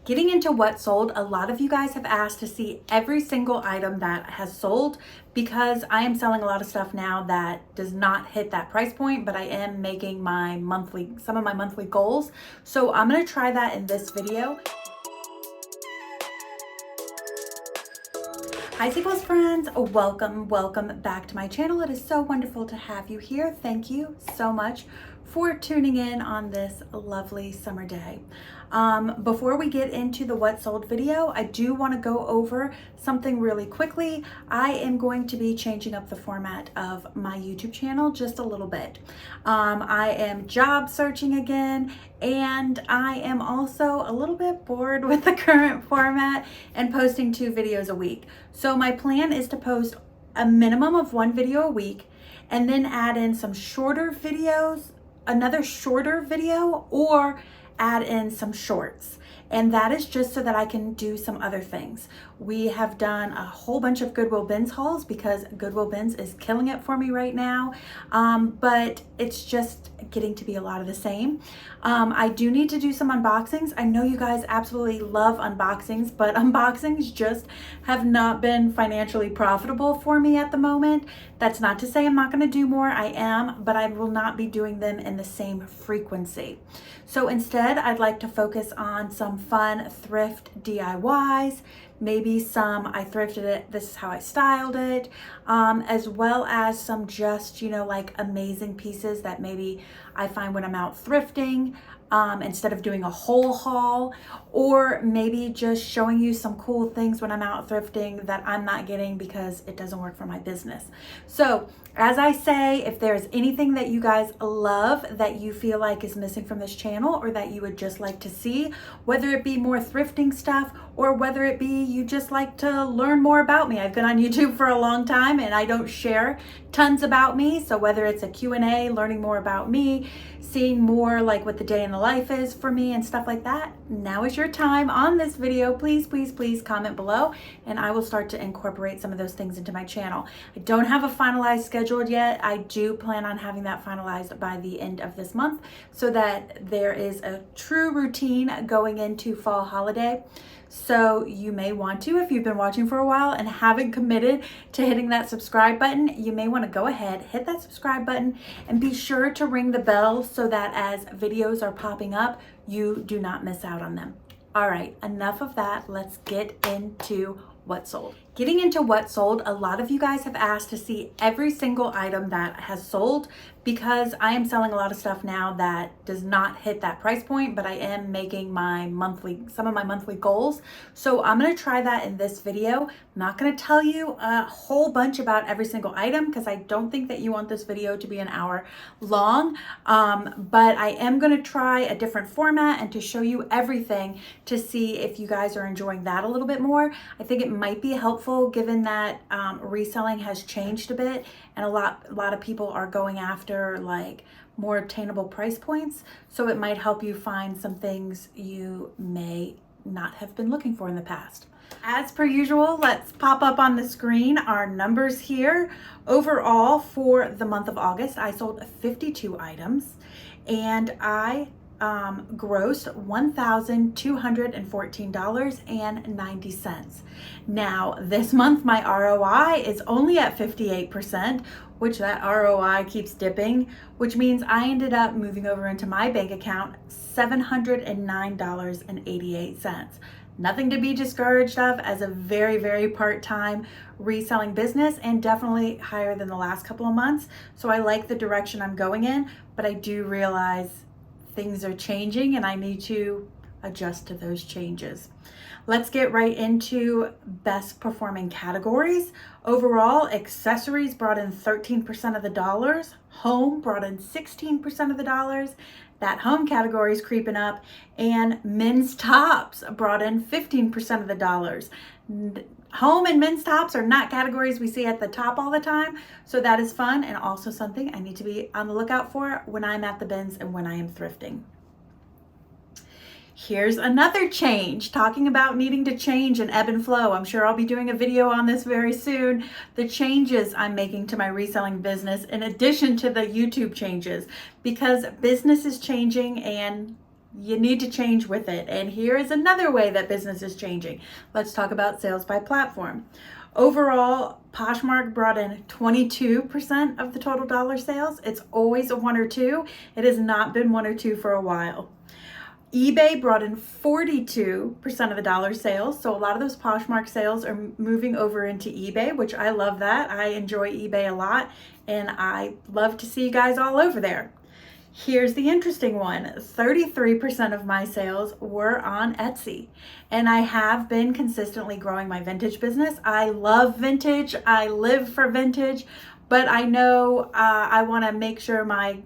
Getting into what sold, a lot of you guys have asked to see every single item that has sold because I am selling a lot of stuff now that does not hit that price point, but I am making some of my monthly goals. So I'm gonna try that in this video. Hi Sequels friends, welcome back to my channel. It is so wonderful to have you here. Thank you so much for tuning in on this lovely summer day. Before we get into the what sold video, I do want to go over something really quickly. I am going to be changing up the format of my YouTube channel just a little bit. I am job searching again, and I am also a little bit bored with the current format and posting 2 videos a week. So my plan is to post a minimum of 1 video a week and then add in some shorter videos, another shorter video, or add in some shorts. And that is just so that I can do some other things. We have done a whole bunch of Goodwill Bins hauls because Goodwill Bins is killing it for me right now. But it's just getting to be a lot of the same. I do need to do some unboxings. I know you guys absolutely love unboxings, but unboxings just have not been financially profitable for me at the moment. That's not to say I'm not gonna do more, I am, but I will not be doing them in the same frequency. So instead, I'd like to focus on some fun thrift DIYs, maybe some I thrifted it, this is how I styled it, as well as some just, like amazing pieces that maybe I find when I'm out thrifting, instead of doing a whole haul, or maybe just showing you some cool things when I'm out thrifting that I'm not getting because it doesn't work for my business. So as I say, if there's anything that you guys love that you feel like is missing from this channel or that you would just like to see, whether it be more thrifting stuff or whether it be you just like to learn more about me. I've been on YouTube for a long time and I don't share tons about me. So whether it's a Q&A, learning more about me, seeing more like what the day in the life is for me and stuff like that, now is your time on this video. Please, please, please comment below and I will start to incorporate some of those things into my channel. I don't have a finalized schedule yet. I do plan on having that finalized by the end of this month so that there is a true routine going into fall holiday. So you may want to, if you've been watching for a while and haven't committed to hitting that subscribe button, you may want to go ahead, hit that subscribe button, and be sure to ring the bell so that as videos are popping up, you do not miss out on them. All right, enough of that. Let's get into what sold. Getting into what sold, a lot of you guys have asked to see every single item that has sold because I am selling a lot of stuff now that does not hit that price point, but I am making some of my monthly goals. So I'm gonna try that in this video. I'm not gonna tell you a whole bunch about every single item because I don't think that you want this video to be an hour long, but I am gonna try a different format and to show you everything to see if you guys are enjoying that a little bit more. I think it might be helpful given that reselling has changed a bit and a lot of people are going after like more attainable price points. So it might help you find some things you may not have been looking for in the past. As per usual, let's pop up on the screen our numbers here. Overall, for the month of August, I sold 52 items and I grossed $1,214.90. Now, this month my ROI is only at 58%, which that ROI keeps dipping, which means I ended up moving over into my bank account $709.88. Nothing to be discouraged of as a very, very part-time reselling business and definitely higher than the last couple of months. So I like the direction I'm going in, but I do realize things are changing and I need to adjust to those changes. Let's get right into best performing categories. Overall, accessories brought in 13% of the dollars. Home brought in 16% of the dollars. That home category is creeping up. And men's tops brought in 15% of the dollars. Home and men's tops are not categories we see at the top all the time, so that is fun and also something I need to be on the lookout for when I'm at the bins and when I am thrifting. Here's another change, talking about needing to change and ebb and flow. I'm sure I'll be doing a video on this very soon. The changes I'm making to my reselling business in addition to the YouTube changes, because business is changing and you need to change with it. And here is another way that business is changing. Let's talk about sales by platform. Overall, Poshmark brought in 22% of the total dollar sales. It's always a 1 or 2. It has not been 1 or 2 for a while. eBay brought in 42% of the dollar sales. So a lot of those Poshmark sales are moving over into eBay, which I love that. I enjoy eBay a lot, and I love to see you guys all over there. Here's the interesting one. 33% of my sales were on Etsy, and I have been consistently growing my vintage business. I love vintage. I live for vintage, but I know I want to make sure my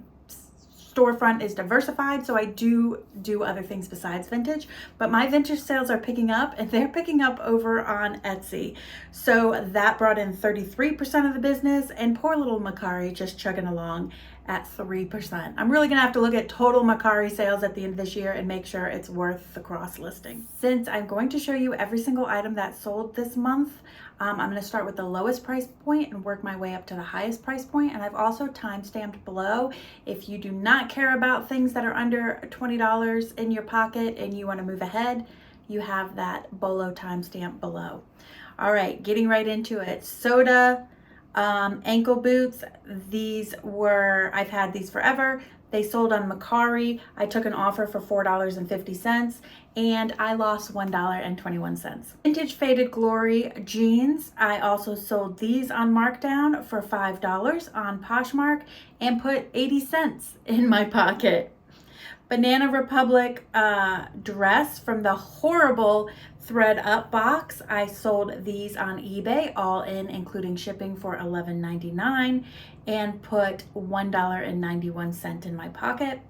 storefront is diversified, so I do other things besides vintage, but my vintage sales are picking up, and they're picking up over on Etsy. So that brought in 33% of the business, and poor little Macari just chugging along at 3%. I'm really gonna have to look at total Macari sales at the end of this year and make sure it's worth the cross listing. Since I'm going to show you every single item that sold this month, I'm gonna start with the lowest price point and work my way up to the highest price point. And I've also time-stamped below. If you do not care about things that are under $20 in your pocket and you wanna move ahead, you have that BOLO timestamp below. All right, getting right into it. Soda ankle boots. I've had these forever. They sold on Macari. I took an offer for $4.50 and I lost $1.21. Vintage Faded Glory jeans. I also sold these on markdown for $5 on Poshmark and put 80 cents in my pocket. Banana Republic dress from the horrible Thread Up box. I sold these on eBay, all in, including shipping, for $11.99 and put $1.91 in my pocket.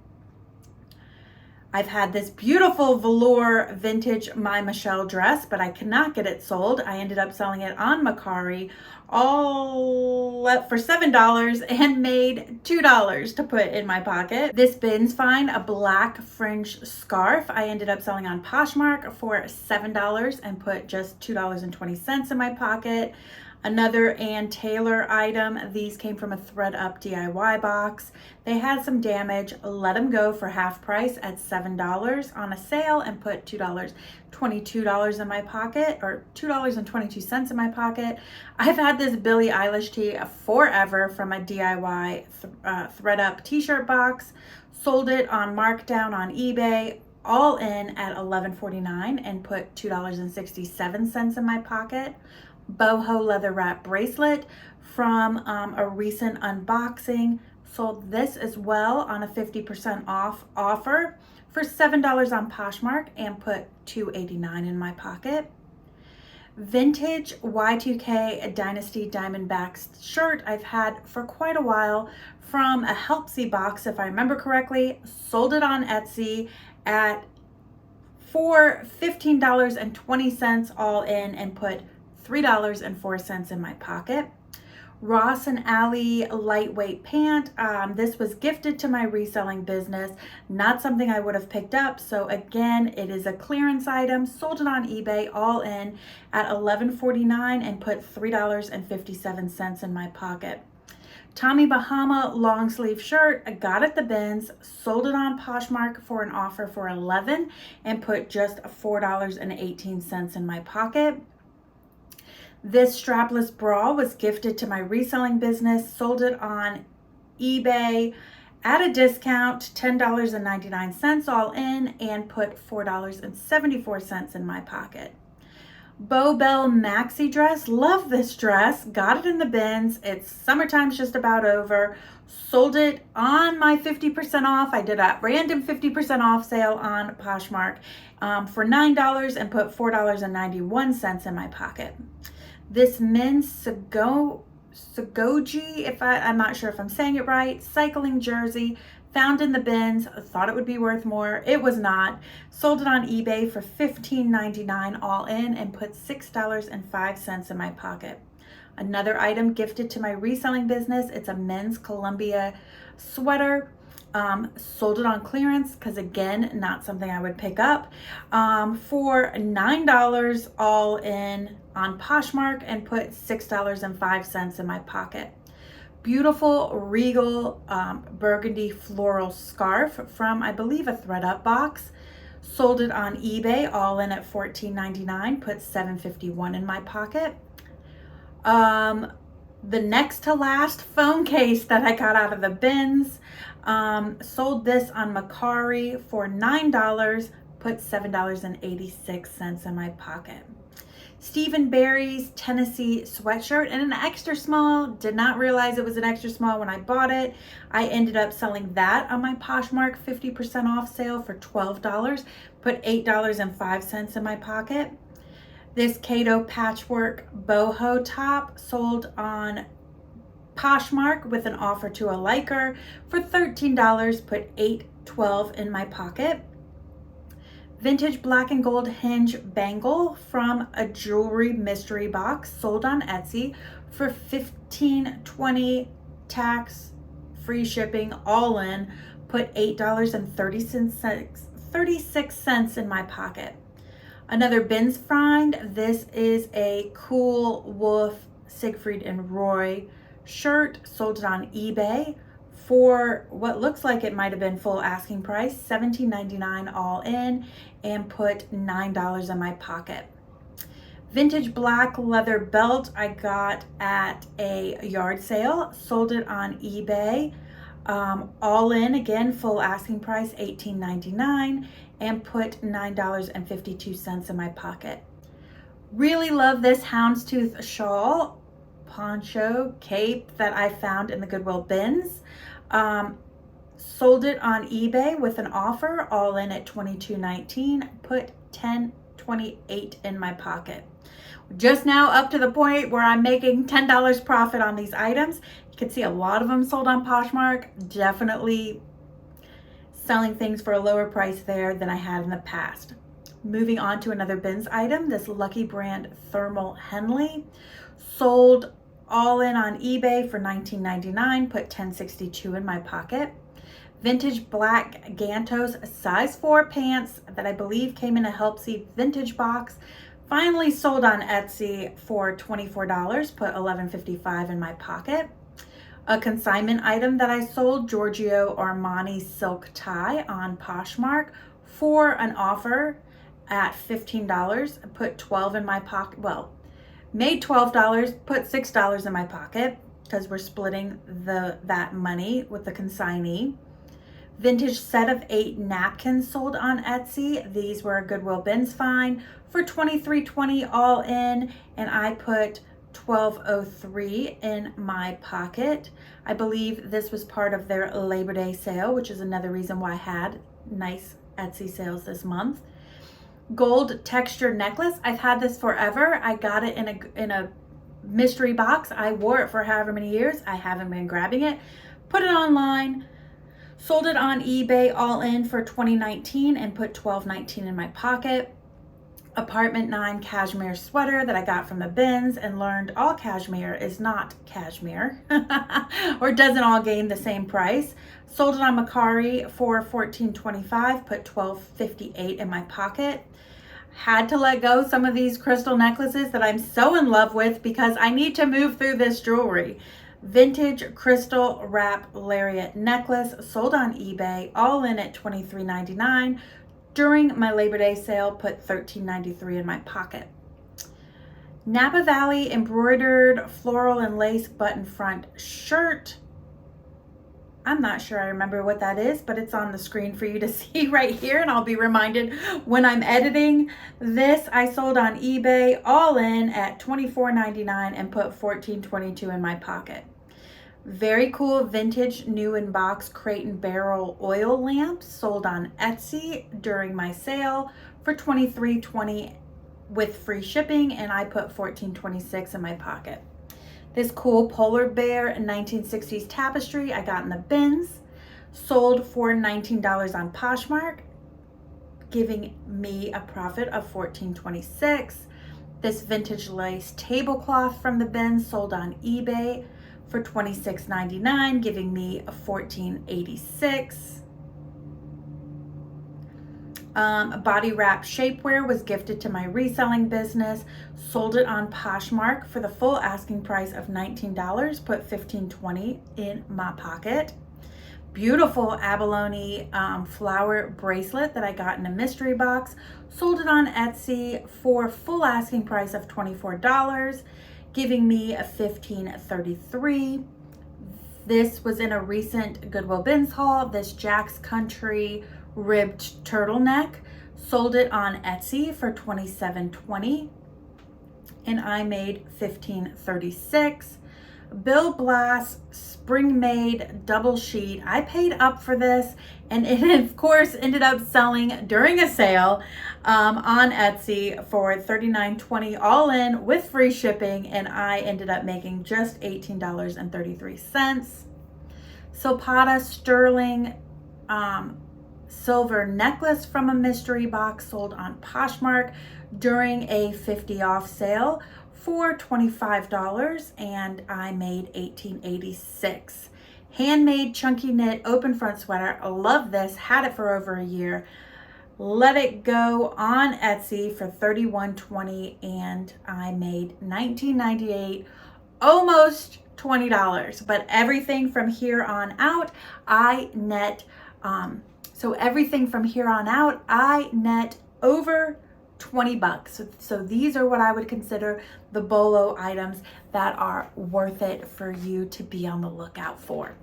I've had this beautiful velour vintage My Michelle dress, but I cannot get it sold. I ended up selling it on Macari all for $7 and made $2 to put in my pocket. This Bin's Fine, a black fringe scarf, I ended up selling on Poshmark for $7 and put just $2.20 in my pocket. Another Ann Taylor item. These came from a Thread Up DIY box. They had some damage. Let them go for half price at $7 on a sale and put $22 in my pocket, or $2.22 in my pocket. I've had this Billie Eilish tee forever from a DIY Thread Up t-shirt box. Sold it on markdown on eBay, all in at $11.49 and put $2.67 in my pocket. Boho leather wrap bracelet from a recent unboxing. Sold this as well on a 50% off offer for $7 on Poshmark and put $2.89 in my pocket. Vintage Y2K Dynasty Diamondbacks shirt I've had for quite a while from a Helpsy box, if I remember correctly. Sold it on Etsy for $15.20 all in and put $3.04 in my pocket. Ross and Alley lightweight pant. This was gifted to my reselling business, not something I would have picked up. So again, it is a clearance item. Sold it on eBay, all in at $11.49 and put $3.57 in my pocket. Tommy Bahama long sleeve shirt, I got at the bins, sold it on Poshmark for an offer for $11 and put just $4.18 in my pocket. This strapless bra was gifted to my reselling business, sold it on eBay at a discount, $10.99 all in, and put $4.74 in my pocket. Bow Bell maxi dress, love this dress, got it in the bins. It's summertime's just about over. Sold it on my 50% off. I did a random 50% off sale on Poshmark for $9 and put $4.91 in my pocket. This men's Sagoji, I'm not sure if I'm saying it right, cycling jersey, found in the bins, thought it would be worth more. It was not. Sold it on eBay for $15.99 all in and put $6.05 in my pocket. Another item gifted to my reselling business. It's a men's Columbia sweater. Sold it on clearance because, again, not something I would pick up, for $9 all in on Poshmark and put $6.05 in my pocket. Beautiful regal burgundy floral scarf from, I believe, a ThredUp box. Sold it on eBay, all in at $14.99, put $7.51 in my pocket. The next to last phone case that I got out of the bins, sold this on Mercari for $9, put $7.86 in my pocket. Stephen Barry's Tennessee sweatshirt in an extra small. Did not realize it was an extra small when I bought it. I ended up selling that on my Poshmark 50% off sale for $12, put $8.05 in my pocket. This Cato patchwork boho top sold on Poshmark with an offer to a liker for $13, put $8.12 in my pocket. Vintage black and gold hinge bangle from a jewelry mystery box sold on Etsy for $15.20, tax, free shipping, all in, put $8.36 in my pocket. Another bins find. This is a Cool Wolf Siegfried and Roy shirt, sold it on eBay for what looks like it might have been full asking price, $17.99 all in, and put $9 in my pocket. Vintage black leather belt I got at a yard sale, sold it on eBay, all in, again, full asking price, $18.99, and put $9.52 in my pocket. Really love this houndstooth shawl, poncho, cape that I found in the Goodwill bins. Sold it on eBay with an offer, all in at $22.19, put $10.28 in my pocket. Just now up to the point where I'm making $10 profit on these items. You can see a lot of them sold on Poshmark. Definitely selling things for a lower price there than I had in the past. Moving on to another bins item, this Lucky Brand Thermal Henley, sold all in on eBay for $19.99, put $10.62 in my pocket. Vintage black Gantos size 4 pants that I believe came in a Helpsy vintage box, finally sold on Etsy for $24, put $11.55 in my pocket. A consignment item that I sold, Giorgio Armani silk tie on Poshmark for an offer at $15, put $12 in my pocket. Well, made $12, put $6 in my pocket because we're splitting that money with the consignee. Vintage set of 8 napkins sold on Etsy. These were a Goodwill bins find for $23.20 all in, and I put $12.03 in my pocket. I believe this was part of their Labor Day sale, which is another reason why I had nice Etsy sales this month. Gold texture necklace. I've had this forever. I got it in a mystery box. I wore it for however many years. I haven't been grabbing it. Put it online. Sold it on eBay all in for $20.19 and put $12.19 in my pocket. Apartment 9 cashmere sweater that I got from the bins and learned all cashmere is not cashmere or doesn't all gain the same price. Sold it on Mercari for $14.25, put $12.58 in my pocket. Had to let go some of these crystal necklaces that I'm so in love with because I need to move through this jewelry. Vintage crystal wrap lariat necklace sold on eBay, all in at $23.99. During my Labor Day sale, put $13.93 in my pocket. Napa Valley embroidered floral and lace button front shirt. I'm not sure I remember what that is, but it's on the screen for you to see right here, and I'll be reminded when I'm editing. This I sold on eBay, all in at $24.99 and put $14.22 in my pocket. Very cool vintage new in box crate and barrel oil lamp sold on Etsy during my sale for $23.20 with free shipping, and I put $14.26 in my pocket. This cool polar bear 1960s tapestry I got in the bins, sold for $19 on Poshmark, giving me a profit of $14.26. This vintage lace tablecloth from the bins sold on eBay for $26.99, giving me a $14.86. Body wrap shapewear was gifted to my reselling business. Sold it on Poshmark for the full asking price of $19. Put $15.20 in my pocket. Beautiful abalone flower bracelet that I got in a mystery box. Sold it on Etsy for full asking price of $24, giving me a $15.33. This was in a recent Goodwill Bins haul. This Jack's Country ribbed turtleneck. Sold it on Etsy for $27.20, and I made $15.36. Bill Blass Spring Made double sheet. I paid up for this, and it of course ended up selling during a sale on Etsy for $39.20 all in with free shipping, and I ended up making just $18.33. Silpata sterling silver necklace from a mystery box, sold on Poshmark during a 50 off sale for $25, and I made $18.86. Handmade chunky knit open front sweater. I love this. Had it for over a year. Let it go on Etsy for $31.20, and I made $19.98, almost $20. But everything from here on out, I net. Everything from here on out, I net over $20. So these are what I would consider the BOLO items that are worth it for you to be on the lookout for.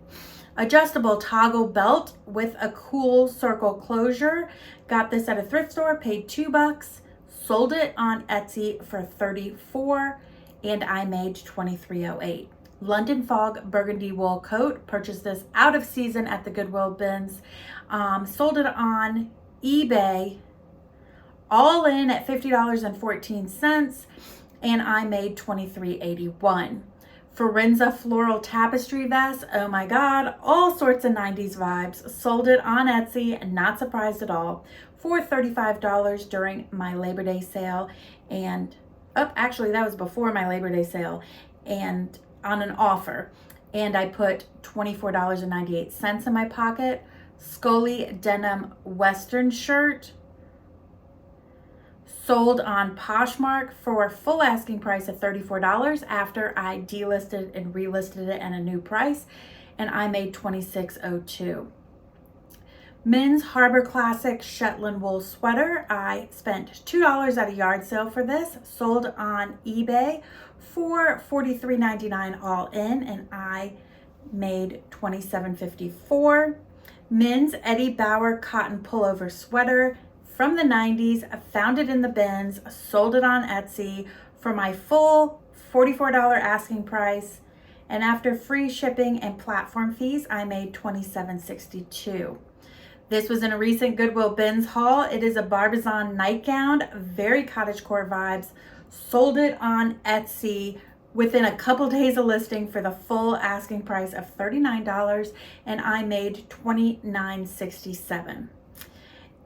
Adjustable toggle belt with a cool circle closure. Got this at a thrift store, paid $2. Sold it on Etsy for $34, and I made $23.08. London Fog burgundy wool coat. Purchased this out of season at the Goodwill Bins. Sold it on eBay all in at $50.14, and I made $23.81. Forenza floral tapestry vest. Oh my God, all sorts of 90s vibes. Sold it on Etsy, not surprised at all, for $35 during my Labor Day sale. And actually that was before my Labor Day sale, and on an offer. And I put $24.98 in my pocket. Scully denim Western shirt. Sold on Poshmark for full asking price of $34 after I delisted and relisted it at a new price, and I made $26.02. Men's Harbor Classic Shetland wool sweater. I spent $2 at a yard sale for this. Sold on eBay for $43.99 all in, and I made $27.54. Men's Eddie Bauer cotton pullover sweater from the 90s. I found it in the bins, sold it on Etsy for my full $44 asking price, and after free shipping and platform fees, I made $27.62. This was in a recent Goodwill Bins haul. It is a Barbizon nightgown, very cottagecore vibes. Sold it on Etsy within a couple days of listing for the full asking price of $39, and I made $29.67.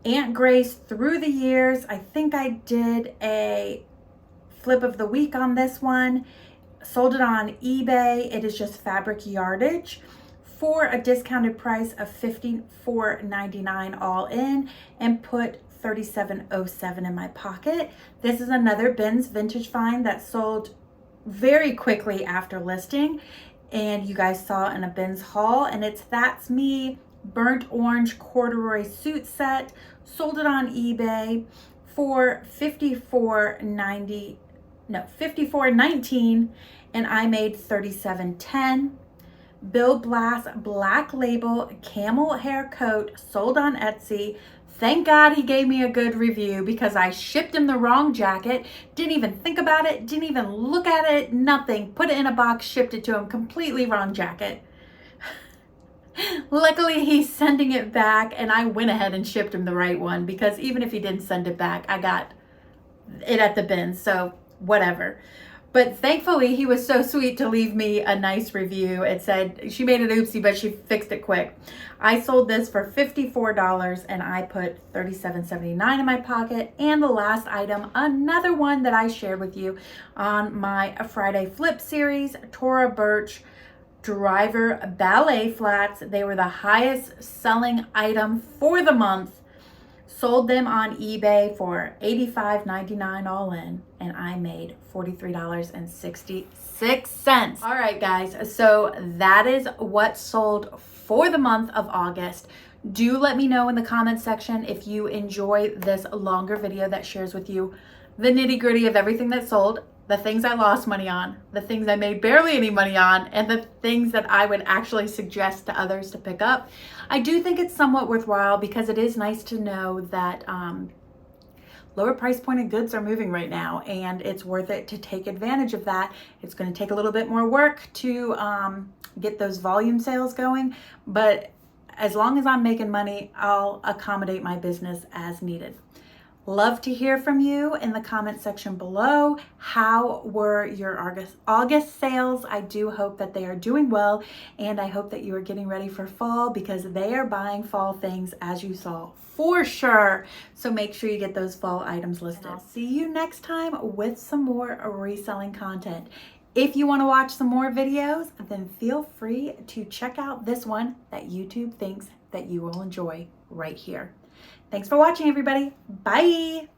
Aunt Grace through the years. I think I did a flip of the week on this one. Sold it on eBay. It is just fabric yardage for a discounted price of $54.99 all in, and put $37.07 in my pocket. This is another Bins vintage find that sold very quickly after listing, and you guys saw in a Bins haul, and it's That's Me burnt orange corduroy suit set. Sold it on eBay for $54.19, and I made $37.10. Bill Blass Black Label camel hair coat. Sold on Etsy. Thank God he gave me a good review, because I shipped him the wrong jacket. Didn't even think about it. Didn't even look at it. Nothing. Put it in a box, shipped it to him. Completely wrong jacket. Luckily, he's sending it back, and I went ahead and shipped him the right one, because even if he didn't send it back, I got it at the bin, so whatever. But thankfully, he was so sweet to leave me a nice review. It said she made an oopsie, but she fixed it quick. I sold this for $54, and I put $37.79 in my pocket. And the last item, another one that I shared with you on my Friday Flip series, Tory Burch Driver Ballet flats. They were the highest selling item for the month. sold them on eBay for $85.99 all in, and I made $43.66. All right, guys, so that is what sold for the month of August. Do let me know in the comments section if you enjoy this longer video that shares with you the nitty-gritty of everything that sold, the things I lost money on, the things I made barely any money on, and the things that I would actually suggest to others to pick up. I do think it's somewhat worthwhile because it is nice to know that lower price pointed goods are moving right now, and it's worth it to take advantage of that. It's going to take a little bit more work to get those volume sales going, but as long as I'm making money, I'll accommodate my business as needed. Love to hear from you in the comment section below. How were your August sales? I do hope that they are doing well, and I hope that you are getting ready for fall because they are buying fall things, as you saw, for sure. So make sure you get those fall items listed. And I'll see you next time with some more reselling content. If you want to watch some more videos, then feel free to check out this one that YouTube thinks that you will enjoy right here. Thanks for watching, everybody. Bye.